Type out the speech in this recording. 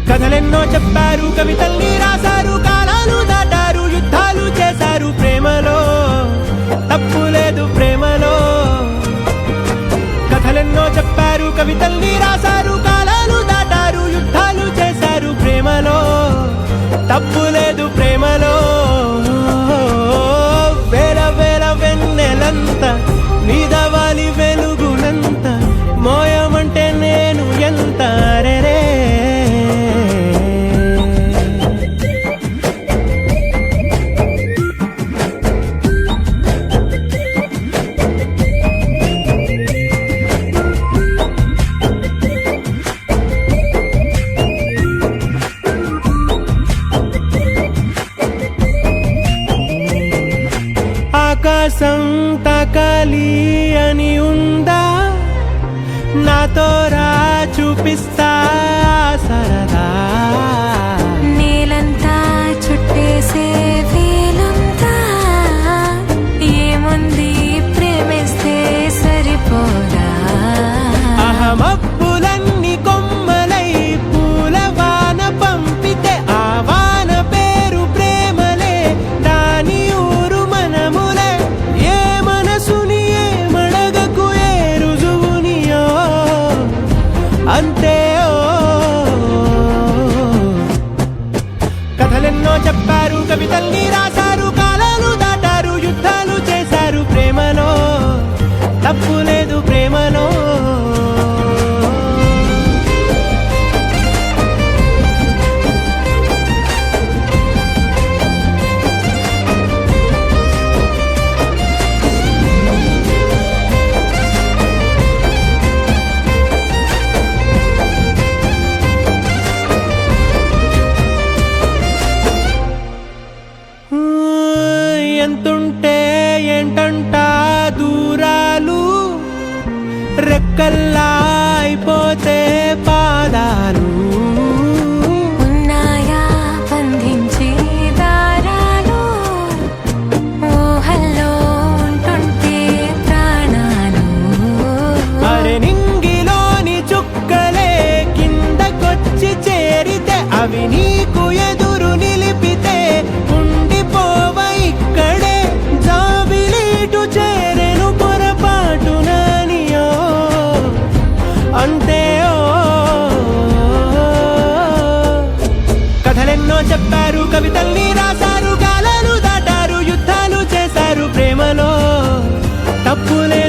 కథలెన్నో చెప్పారు, కవితల్ని రాశారు, కాలాలు దాటారు, యుద్ధాలు చేశారు ప్రేమలో, తప్పు లేదు ప్రేమలో. కథలెన్నో చెప్పారు, కవితల్ని రాశారు, కాలాలు దాటారు, యుద్ధాలు చేశారు ప్రేమలో, తప్పు లేదు ప్రేమలో. వేల వేల వెన్నెలంత నీదవాలి వెలుగునంత, మోయమంటే నేను ఎంత రే. ఆకాశం తాకాలి అని ఉందా, నాతో రా చూపిస్తా సరదా. నేలంతా చుట్టేసే వేలంతా, ఏముంది ప్రేమిస్తే సరిపోదా. అహమబ్బులన్నీ కొమ్మలై పూల వాన పంపితే, ఆ వాన పేరు ప్రేమలే, దాని ఊరు మనములే. ఏ మనసుని ఏ మడగకు, ఏ రుజువునియో అంతే. కథలెన్నో చెప్పారు, కవితల్ని రాశారు, కాలాలు దాటారు, యుద్ధాలు చేశారు ప్రేమలో, తప్పు లేదు ప్రేమలో. ఎంతుంటే ఏంటంట దూరాలు, రెక్కల్లా అయిపోతే పాదాలు. ఉన్నాయా బంధించే దారాలు, ఊహల్లో ఉంటుంటే ప్రాణాలు. అరే నింగిలోని చుక్కలే కిందకొచ్చి చేరితే, అవి నీకు ఎదురు నిలిపితే ఉండిపోవ ఇక్కడే. జాబిలీటు చేరెను పొరపాటు నానియో అంతే. కథలెన్నో చెప్పారు, కవితల్ని రాశారు, కాలాలు దాటారు, యుద్ధాలు చేశారు ప్రేమలో, తప్పులే